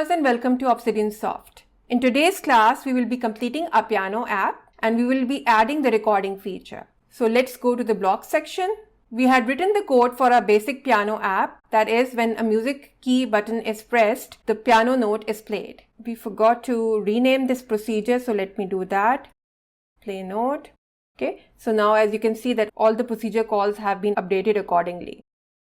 learners, and welcome to Obsidian Soft. In today's class, we will be completing a piano app and we will be adding the recording feature. So let's go to the block section. We had written the code for our basic piano app, that is, when a music key button is pressed, the piano note is played. We forgot to rename this procedure, so let me do that. Play note. Okay, so now as you can see that all the procedure calls have been updated accordingly.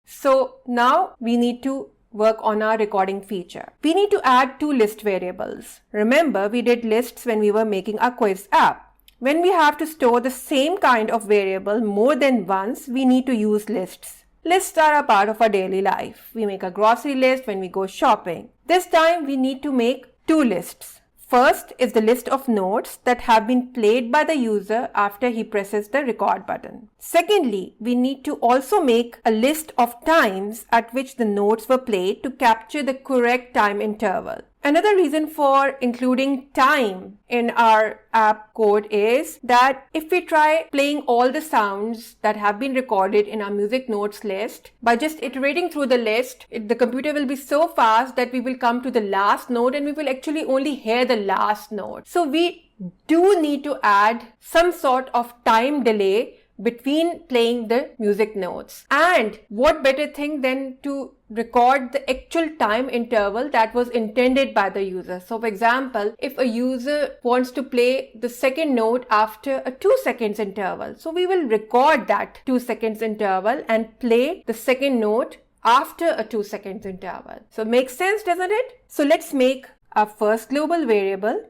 So now we need to work on our recording feature. We need to add two list variables. Remember, we did lists when we were making our quiz app. When we have to store the same kind of variable more than once, we need to use lists. Lists are a part of our daily life. We make a grocery list when we go shopping. This time we need to make two lists. First is the list of notes that have been played by the user after he presses the record button. Secondly, we need to also make a list of times at which the notes were played to capture the correct time interval. Another reason for including time in our app code is that if we try playing all the sounds that have been recorded in our music notes list, by just iterating through the list, the computer will be so fast that we will come to the last note and we will actually only hear the last note. So we do need to add some sort of time delay between playing the music notes. And what better thing than to record the actual time interval that was intended by the user. So for example, if a user wants to play the second note after a 2 seconds interval, so we will record that 2 seconds interval and play the second note after a 2 seconds interval. So makes sense, doesn't it? So let's make our first global variable,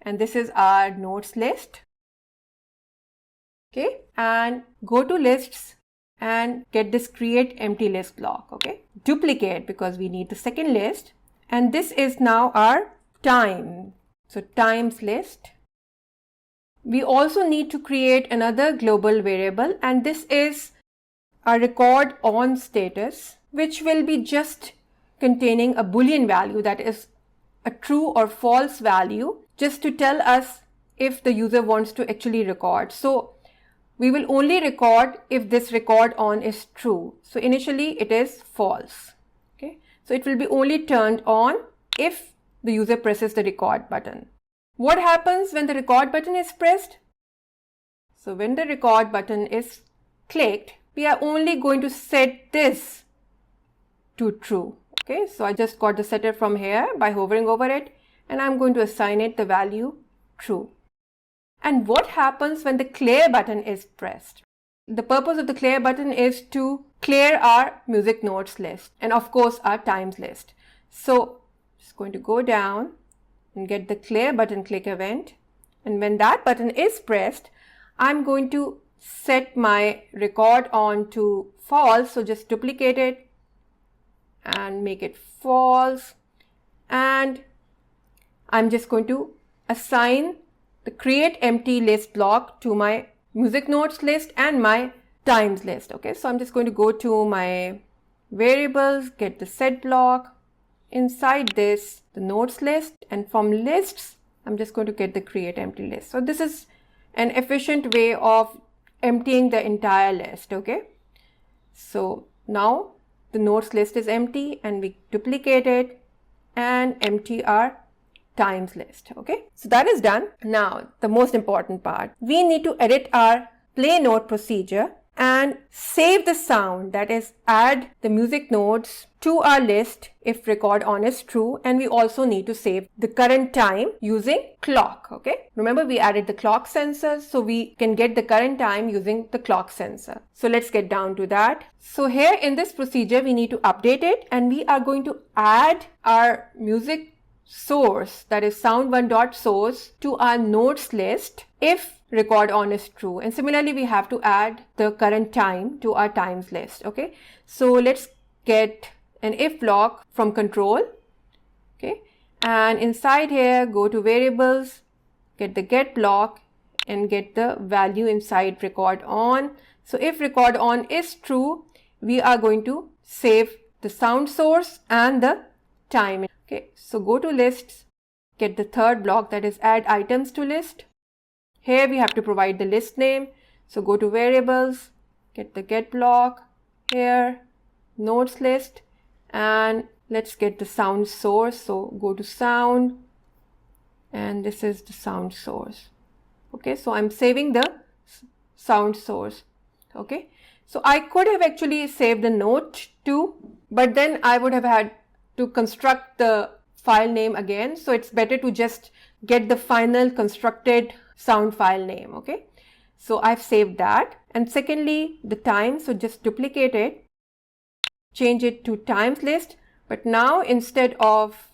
and this is our notes list. Okay, and go to lists and get this create empty list block. Okay, duplicate because we need the second list, and this is now our time. So times list. We also need to create another global variable, and this is our record on status, which will be just containing a Boolean value, that is a true or false value, just to tell us if the user wants to actually record. So we will only record if this record on is true. So initially it is false. Okay, so it will be only turned on if the user presses the record button. What happens when the record button is pressed? So when the record button is clicked, we are only going to set this to true. Okay, so I just got the setter from here by hovering over it, and I'm going to assign it the value true. And what happens when the clear button is pressed? The purpose of the clear button is to clear our music notes list and of course our times list. So just going to go down and get the clear button click event. And when that button is pressed, I'm going to set my record on to false. So just duplicate it and make it false. And I'm just going to assign the create empty list block to my music notes list and my times list. Okay, so I'm just going to go to my variables, get the set block, inside this the notes list, and from lists I'm just going to get the create empty list. So this is an efficient way of emptying the entire list. Okay, so now the notes list is empty and we duplicate it and empty our times list. Okay, so that is done. Now the most important part, we need to edit our play note procedure and save the sound, that is add the music notes to our list if record on is true, and we also need to save the current time using clock. Okay, remember we added the clock sensor, so we can get the current time using the clock sensor. So let's get down to that. So here in this procedure we need to update it, and we are going to add our music source, that is sound1.source, to our notes list if record on is true, and similarly we have to add the current time to our times list. Okay, so let's get an if block from control. Okay, and inside here go to variables, get the get block and get the value inside record on. So if record on is true, we are going to save the sound source and the time. Okay, so go to lists, get the third block, that is add items to list. Here we have to provide the list name. So go to variables, get the get block, here notes list, and let's get the sound source. So go to sound, and this is the sound source. Okay, so I'm saving the sound source. Okay, so I could have actually saved the note too, but then I would have had to construct the file name again. So it's better to just get the final constructed sound file name. Okay, so I've saved that. And secondly, the time, so just duplicate it, change it to times list, but now instead of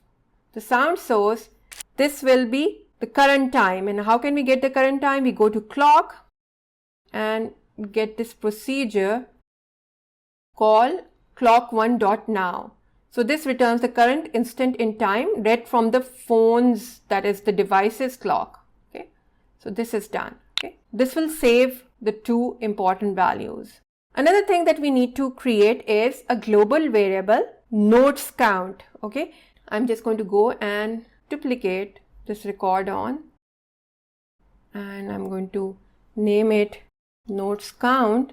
the sound source, this will be the current time. And how can we get the current time? We go to clock and get this procedure called clock1.now. So this returns the current instant in time read from the phone's, that is the device's clock. Okay, so this is done. Okay, this will save the two important values. Another thing that we need to create is a global variable notes count. Okay, I'm just going to go and duplicate this record on, and I'm going to name it notes count,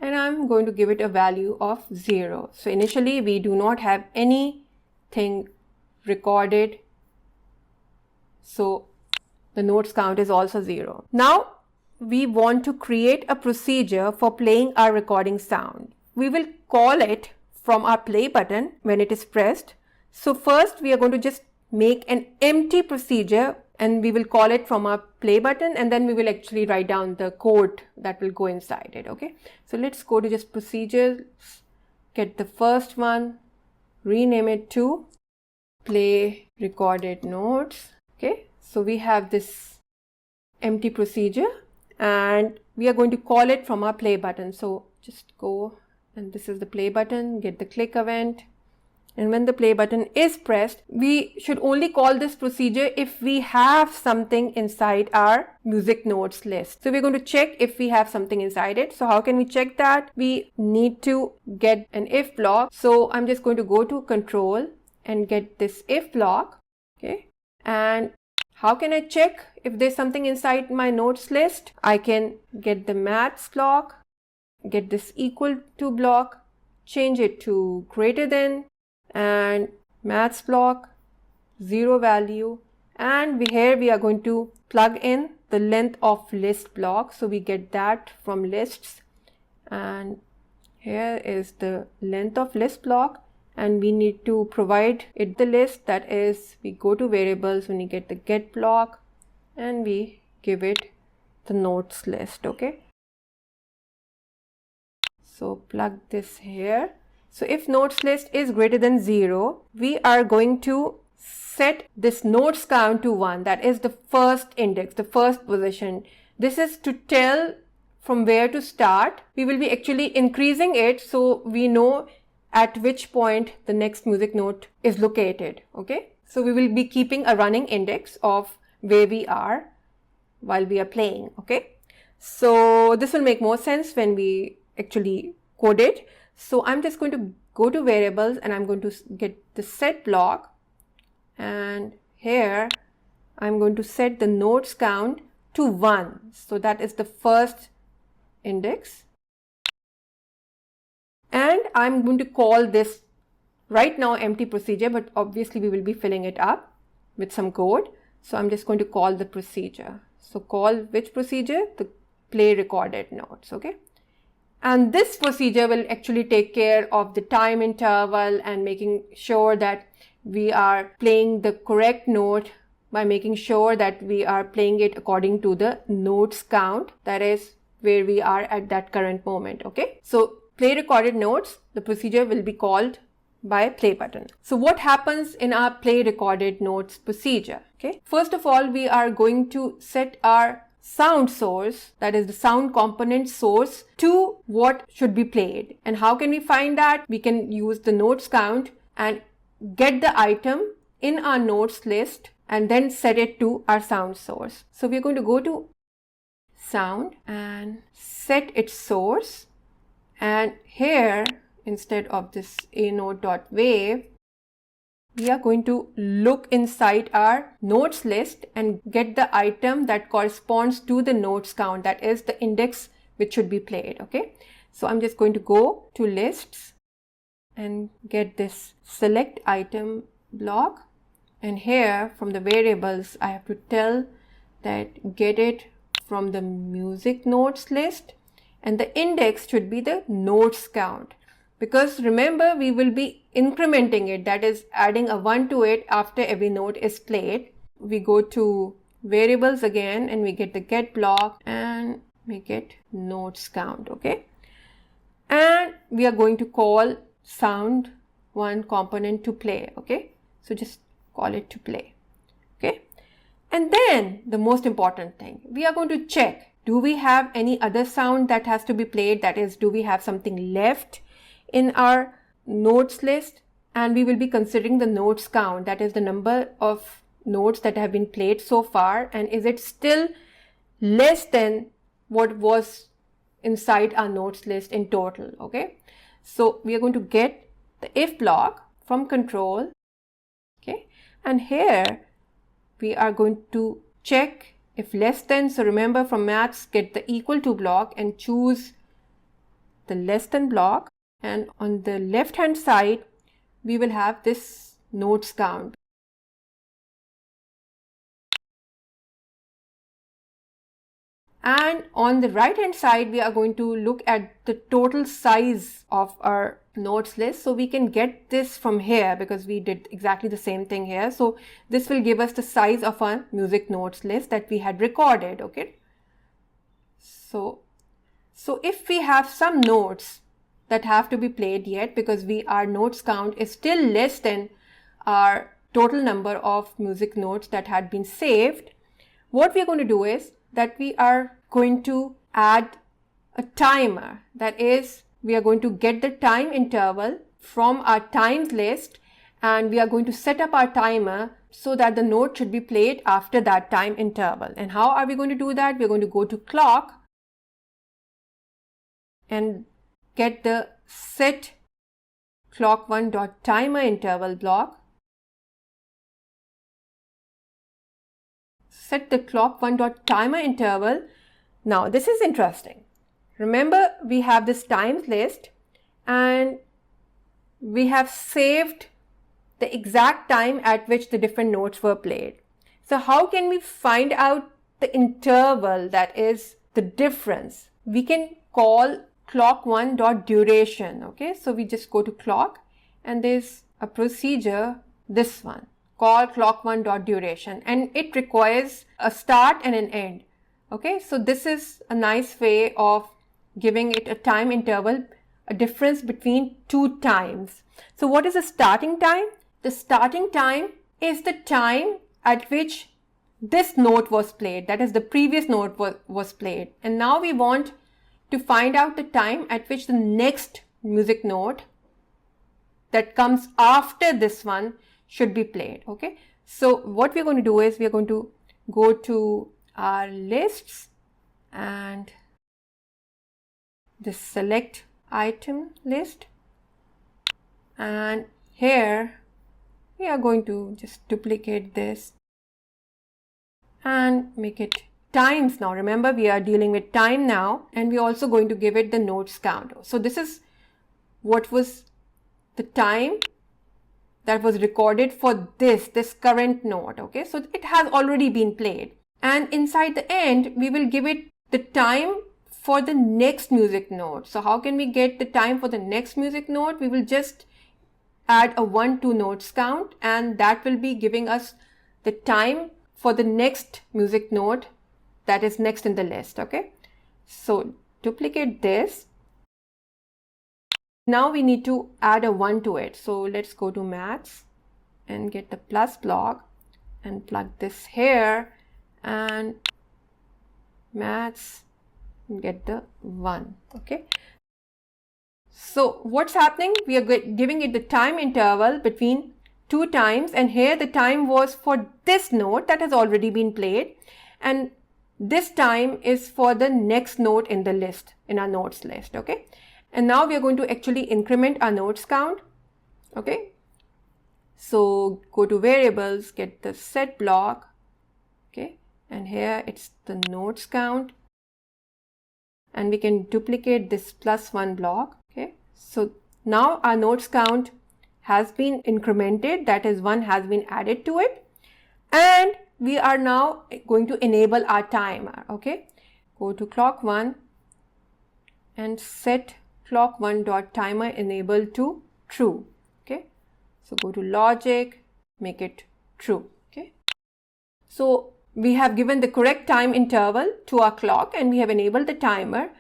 and I'm going to give it a value of 0. So initially we do not have anything recorded, so the notes count is also 0. Now we want to create a procedure for playing our recording sound. We will call it from our play button when it is pressed. So first we are going to just make an empty procedure, and we will call it from our play button, and then we will actually write down the code that will go inside it. Okay, so let's go to just procedures, get the first one, rename it to play recorded notes. Okay, so we have this empty procedure and we are going to call it from our play button. So just go, and this is the play button, get the click event. And when the play button is pressed, we should only call this procedure if we have something inside our music notes list. So we're going to check if we have something inside it. So how can we check that? We need to get an if block. So I'm just going to go to control and get this if block. Okay. And how can I check if there's something inside my notes list? I can get the maths block, get this equal to block, change it to greater than, and maths block 0 value, and here we are going to plug in the length of list block. So we get that from lists, and here is the length of list block, and we need to provide it the list. That is, we go to variables when you get the get block and we give it the notes list. Okay, so plug this here. So if notes list is greater than 0, we are going to set this notes count to 1. That is the first index, the first position. This is to tell from where to start. We will be actually increasing it so we know at which point the next music note is located. Okay, so we will be keeping a running index of where we are while we are playing. Okay, so this will make more sense when we actually code it. So I'm just going to go to variables and I'm going to get the set block, and here I'm going to set the notes count to 1. So that is the first index, and I'm going to call this right now empty procedure, but obviously we will be filling it up with some code. So I'm just going to call the procedure. So call which procedure? The play recorded notes. Okay, and this procedure will actually take care of the time interval and making sure that we are playing the correct note by making sure that we are playing it according to the notes count, that is where we are at that current moment. Okay, so play recorded notes, the procedure will be called by play button. So what happens in our play recorded notes procedure? Okay, first of all, we are going to set our sound source, that is the sound component source, to what should be played. And how can we find that? We can use the notes count and get the item in our notes list and then set it to our sound source. So we're going to go to sound and set its source, and here instead of this anote.wave, we are going to look inside our notes list and get the item that corresponds to the notes count, that is the index which should be played. Okay, so I'm just going to go to lists and get this select item block, and here from the variables I have to tell that get it from the music notes list, and the index should be the notes count, because remember we will be incrementing it, that is adding a 1 to it after every note is played. We go to variables again and we get the get block and we get notes count. Okay, and we are going to call sound one component to play. Okay, so just call it to play. Okay, and then the most important thing, we are going to check, do we have any other sound that has to be played, that is, do we have something left in our notes list? And we will be considering the notes count, that is the number of notes that have been played so far, and is it still less than what was inside our notes list in total. Okay, so we are going to get the if block from control. Okay, and here we are going to check if less than, so remember from maths, get the equal to block and choose the less than block, and on the left hand side we will have this notes count. And on the right hand side we are going to look at the total size of our notes list, so we can get this from here because we did exactly the same thing here. So this will give us the size of our music notes list that we had recorded. Okay, so if we have some notes that have to be played yet, because our notes count is still less than our total number of music notes that had been saved, what we are going to do is that we are going to add a timer. That is, we are going to get the time interval from our times list, and we are going to set up our timer so that the note should be played after that time interval. And how are we going to do that? We're going to go to clock and get the set clock1.timer interval block. Set the clock1.timer interval. Now this is interesting. Remember, we have this times list and we have saved the exact time at which the different notes were played. So how can we find out the interval, that is the difference? We can call clock1.duration. Okay, so we just go to clock and there's a procedure, this one, call clock1.duration, and it requires a start and an end. Okay, so this is a nice way of giving it a time interval, a difference between two times. So what is the starting time? The starting time is the time at which this note was played, that is the previous note was played, and now we want to find out the time at which the next music note that comes after this one should be played. Okay, so what we're going to do is we're going to go to our lists and the select item list, and here we are going to just duplicate this and make it times. Now remember, we are dealing with time now, and we're also going to give it the notes count. So this is what was the time that was recorded for this current note. Okay, so it has already been played, and inside the end we will give it the time for the next music note. So how can we get the time for the next music note? We will just add a 1 to notes count, and that will be giving us the time for the next music note that is next in the list. Okay, so duplicate this. Now we need to add a 1 to it. So let's go to maths and get the plus block and plug this here, and maths, get the 1. Okay, so what's happening? We are giving it the time interval between two times, and here the time was for this note that has already been played, and this time is for the next note in the list, in our notes list. Okay, and now we are going to actually increment our notes count. Okay, so go to variables, get the set block. Okay, and here it's the notes count, and we can duplicate this +1 block. Okay, so now our notes count has been incremented, that is 1 has been added to it, and we are now going to enable our timer. Okay, go to clock 1 and set clock 1.timer enable to true. Okay, so go to logic, make it true. Okay, so we have given the correct time interval to our clock and we have enabled the timer.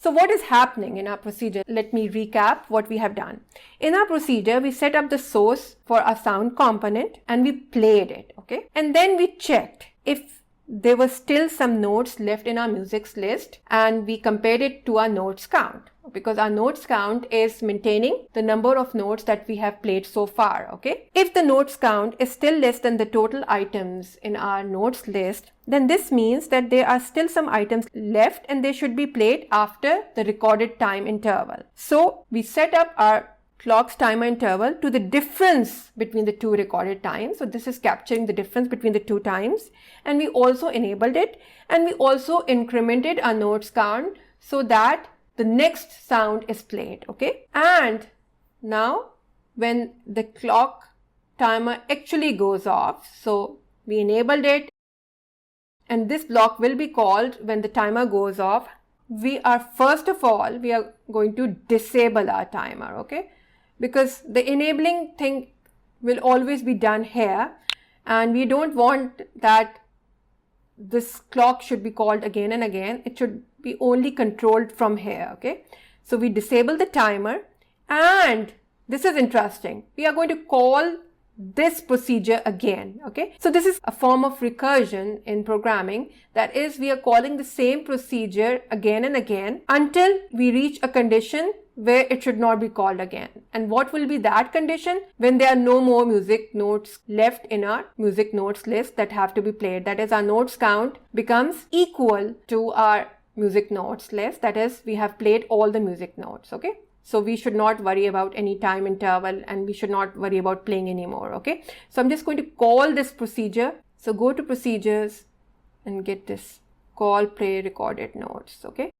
So what is happening in our procedure? Let me recap what we have done. In our procedure, we set up the source for our sound component and we played it, okay? And then we checked if there were still some notes left in our music list and we compared it to our notes count, because our notes count is maintaining the number of notes that we have played so far, okay? If the notes count is still less than the total items in our notes list, then this means that there are still some items left and they should be played after the recorded time interval. So we set up our clock's timer interval to the difference between the two recorded times. So this is capturing the difference between the two times, and we also enabled it, and we also incremented our notes count so that the next sound is played, okay? And now when the clock timer actually goes off, so we enabled it, and this block will be called when the timer goes off. We are first of all, we are going to disable our timer, okay? Because the enabling thing will always be done here, and we don't want that this clock should be called again and again. It should be only controlled from here, okay? So we disable the timer, and this is interesting. We are going to call this procedure again, okay? So this is a form of recursion in programming. That is, we are calling the same procedure again and again until we reach a condition where it should not be called again. And what will be that condition? When there are no more music notes left in our music notes list that have to be played. That is, our notes count becomes equal to our music notes list. That is, we have played all the music notes, okay? So we should not worry about any time interval, and we should not worry about playing anymore, okay? So I'm just going to call this procedure. So go to procedures and get this call play recorded notes, okay?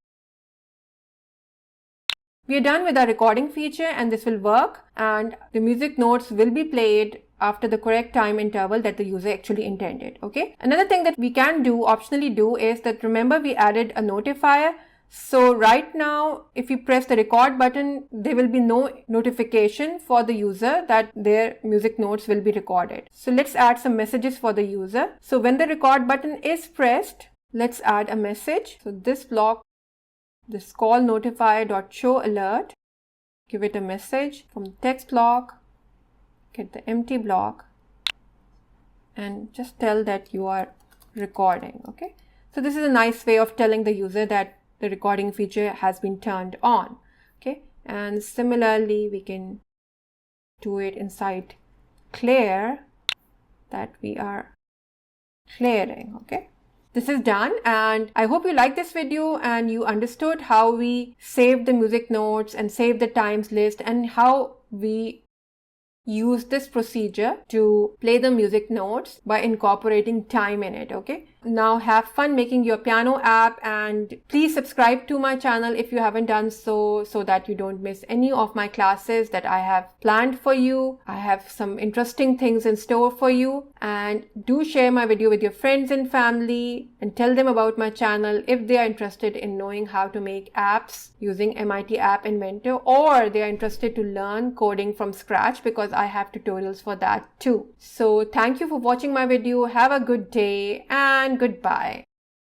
We are done with our recording feature, and this will work, and the music notes will be played after the correct time interval that the user actually intended, okay? Another thing that we can do, optionally do, is that remember we added a notifier. So right now, if you press the record button, there will be no notification for the user that their music notes will be recorded. So let's add some messages for the user. So when the record button is pressed, let's add a message. So this block, this call notifier.show alert, give it a message from the text block, get the empty block, and just tell that you are recording, okay? So this is a nice way of telling the user that the recording feature has been turned on, okay? And similarly, we can do it inside clear, that we are clearing, okay? This is done, and I hope you liked this video and you understood how we save the music notes and save the times list, and how we use this procedure to play the music notes by incorporating time in it, okay? Now have fun making your piano app, and please subscribe to my channel if you haven't done so, so that you don't miss any of my classes that I have planned for you. I have some interesting things in store for you, and do share my video with your friends and family, and tell them about my channel if they are interested in knowing how to make apps using MIT App Inventor, or they are interested to learn coding from scratch, because I have tutorials for that too. So thank you for watching my video. Have a good day and goodbye.